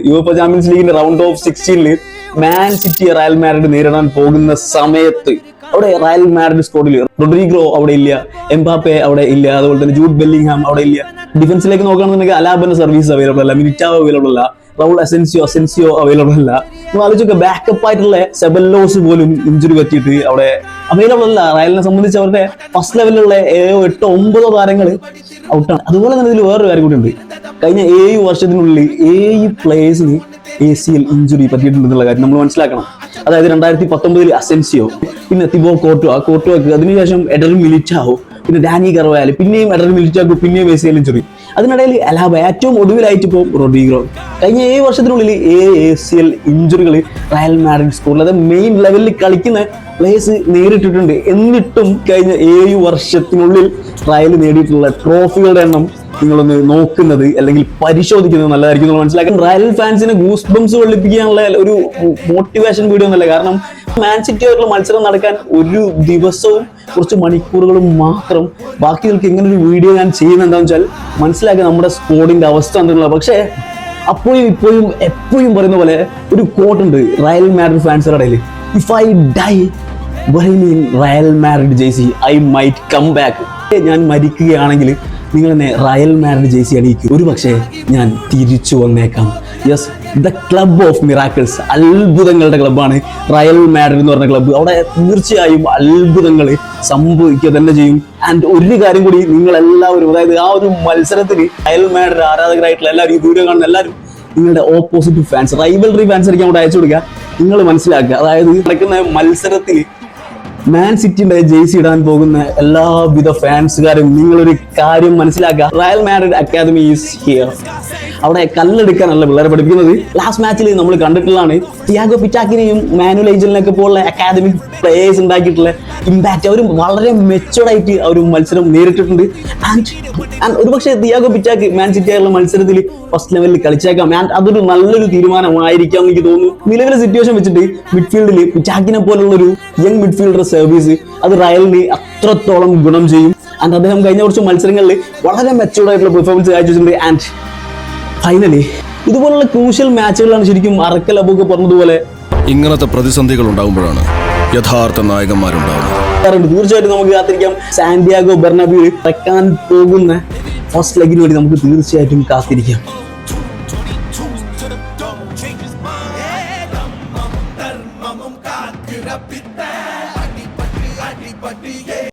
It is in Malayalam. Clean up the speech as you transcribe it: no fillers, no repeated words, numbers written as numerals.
യൂറോപ്പ ചാമ്പ്യൻസ് ലീഗിന്റെ round of 16 Man City Real Madrid നേരിടാൻ പോകുന്ന സമയത്ത് അവിടെ റയൽ മാഡ്രിഡ് സ്ക്വാഡിൽ റോഡ്രിഗോ അവിടെ ഇല്ല, എംബാപ്പെ അവിടെ ഇല്ല, അതുപോലെ തന്നെ ജൂഡ് ബെല്ലിംഗ്ഹാം അവിടെ ഇല്ല. ഡിഫൻസിലേക്ക് നോക്കുകയാണെന്നുണ്ടെങ്കിൽ അലാബന്റെ സർവീസ് അവൈലബിൾ അല്ല, മിലിറ്റാവോ അവൈലബിൾ അല്ല, റൗൾ അസെൻസിയോ അവൈലബിൾ അല്ല. ആലോചിച്ചൊക്കെ ബാക്കപ്പ് ആയിട്ടുള്ള സെബല്ലോസ് പോലും ഇഞ്ചുറി പറ്റിയിട്ട് അവിടെ അവൈലബിൾ അല്ല. റയലിനെ സംബന്ധിച്ച് അവരുടെ ഫസ്റ്റ് ലെവലിലുള്ള 7, 8, 9 താരങ്ങൾ ഔട്ടാണ്. അതുപോലെ തന്നെ ഇതിൽ വേറൊരു കാര്യം കൂടി ഉണ്ട്. കഴിഞ്ഞ 7 വർഷത്തിനുള്ളിൽ 7 പ്ലേയേഴ്സിന് ACL ഇഞ്ചുറി പറ്റിയിട്ടുണ്ടെന്നുള്ള കാര്യം നമ്മൾ മനസ്സിലാക്കണം. അതായത് 2019 അസെൻസിയോ, പിന്നെ തിബോ കോർട്ടുവാക്ക്, അതിനുശേഷം എഡറിൻ മിലിറ്റാവോ, പിന്നെ ഡാനി കർവാൽ, പിന്നെയും എഡറിൻ മിലിറ്റാക്കോ, പിന്നെയും ACL ഇഞ്ചുറി. അതിനിടയിൽ അലാബ, ഏറ്റവും ഒടുവിലായിട്ട് ഇപ്പോൾ റോഡ്രിഗോ. കഴിഞ്ഞ 7 വർഷത്തിനുള്ളിൽ ACL ഇഞ്ചുറികൾ റയൽ മാഡ്രിഡ് സ്കോറിൽ അതായത് മെയിൻ ലെവലിൽ കളിക്കുന്ന പ്ലേയേഴ്സ് നേരിട്ടിട്ടുണ്ട്. എന്നിട്ടും കഴിഞ്ഞ 7 വർഷത്തിനുള്ളിൽ റയൽ നേടിയിട്ടുള്ള ട്രോഫികളുടെ എണ്ണം നിങ്ങളൊന്ന് നോക്കുന്നത് അല്ലെങ്കിൽ പരിശോധിക്കുന്നത് നല്ലതായിരിക്കും എന്ന് മനസ്സിലാക്കാൻ. റയൽ ഫാൻസിനെ ഗൂസ് ബംസ് വെള്ളിപ്പിക്കാനുള്ള ഒരു മോട്ടിവേഷൻ വീഡിയോ ഒന്നല്ല. കാരണം മാൻ സിറ്റി ആയിട്ടുള്ള മത്സരം നടക്കാൻ ഒരു ദിവസവും കുറച്ച് മണിക്കൂറുകളും മാത്രം ബാക്കി നിൽക്കുക. ഇങ്ങനെ ഒരു വീഡിയോ ഞാൻ ചെയ്യുന്നത് എന്താണെന്ന് വെച്ചാൽ മനസ്സിലാക്കുക നമ്മുടെ സ്ക്വാഡിന്റെ അവസ്ഥ എന്തെന്നുള്ളത്. പക്ഷേ അപ്പോഴും ഇപ്പോഴും എപ്പോഴും പറയുന്ന പോലെ ഒരു കോട്ടുണ്ട് റയൽ മാഡ്രിഡ് ഫാൻസിന്റെ ഇടയിൽ, if I die wearing Real Madrid jersey I might come back. ഞാൻ മരിക്കുകയാണെങ്കിൽ നിങ്ങൾ എന്നെ റയൽ മാഡ്രിഡ് ജേഴ്സി അണിയിക്കും, ഒരു പക്ഷേ ഞാൻ തിരിച്ചു വന്നേക്കാം. Yes, the club of miracles, അത്ഭുതങ്ങളുടെ ക്ലബ്ബാണ് റയൽ മാഡ്രിഡ് എന്ന് പറഞ്ഞ ക്ലബ്ബ്. അവിടെ തീർച്ചയായും അത്ഭുതങ്ങൾ സംഭവിക്കുക തന്നെ ചെയ്യും. ആൻഡ് ഒരു കാര്യം കൂടി, നിങ്ങൾ എല്ലാവരും, അതായത് ആ ഒരു മത്സരത്തിൽ റയൽ മാഡ്രിഡ് ആരാധകരായിട്ടുള്ള എല്ലാവരും, ഈ വീഡിയോ കാണുന്ന എല്ലാവരും നിങ്ങളുടെ ഓപ്പോസിറ്റ് ഫാൻസ്, റൈവൽറി ഫാൻസ് ആയിരിക്കും അവിടെ അയച്ചു കൊടുക്കുക. നിങ്ങൾ മനസ്സിലാക്കുക, അതായത് നടക്കുന്ന മത്സരത്തിൽ മാൻ സിറ്റിയുടെ ജേഴ്സി ഇടാൻ പോകുന്ന എല്ലാവിധ ഫാൻസുകാരും നിങ്ങളൊരു കാര്യം മനസ്സിലാക്കുക, Real Madrid academy is here. അവിടെ കല്ലെടുക്കാനല്ല പിള്ളേരെ പഠിപ്പിക്കുന്നത്. ലാസ്റ്റ് മാച്ചിൽ നമ്മൾ കണ്ടിട്ടുള്ളതാണ് തിയാഗോ പിറ്റാക്കിനെയും മാനുവൽ ഏഞ്ചലിനെയൊക്കെ പോലുള്ള അക്കാദമിക് പ്ലേയേഴ്സ് ഉണ്ടാക്കിയിട്ടുള്ള ഇമ്പാക്റ്റ്. അവർ വളരെ മെച്ചുവർഡായിട്ട് ആ ഒരു മത്സരം നേരിട്ടിട്ടുണ്ട്. ആൻഡ് ഒരുപക്ഷെ തിയാഗോ പിറ്റാക്ക് മാൻ സിറ്റി ആയുള്ള മത്സരത്തിൽ ഫസ്റ്റ് ലെവലിൽ കളിച്ചേക്കാം. ആൻഡ് അതൊരു നല്ലൊരു തീരുമാനമായിരിക്കാം എന്ന് എനിക്ക് തോന്നുന്നു. നിലവിലെ സിറ്റുവേഷൻ വെച്ചിട്ട് മിഡ്ഫീൽഡിൽ പിറ്റാക്കിനെ പോലുള്ള ഒരു യങ് മിഡ്ഫീൽഡർ സർവീസ് അത് റയലിന് അത്രത്തോളം ഗുണം ചെയ്യും. ആൻഡ് അദ്ദേഹം കഴിഞ്ഞ കുറച്ച് മത്സരങ്ങളിൽ വളരെ മെച്ചുവർഡായിട്ടുള്ള പെർഫോമൻസ് കാഴ്ചവെച്ചിട്ടുണ്ട്. ആൻഡ് ഫൈനലി ഇതുപോലുള്ള ക്രൂഷ്യൽ മാച്ചുകളാണ് ശരിക്കും അറക്കൽ അബൂക്ക് പറഞ്ഞതുപോലെ ഇങ്ങനത്തെ പ്രതിസന്ധികൾ ഉണ്ടാകുമ്പോഴാണ് യഥാർത്ഥ നായകന്മാരുണ്ടാവുന്നത്. തീർച്ചയായിട്ടും നമുക്ക് കാത്തിരിക്കാം. സാന്റിയാഗോ ബെർണബ്യൂവിൽ നടക്കാൻ പോകുന്ന ഫസ്റ്റ് ലെഗിന് വേണ്ടി നമുക്ക് തീർച്ചയായിട്ടും കാത്തിരിക്കാം.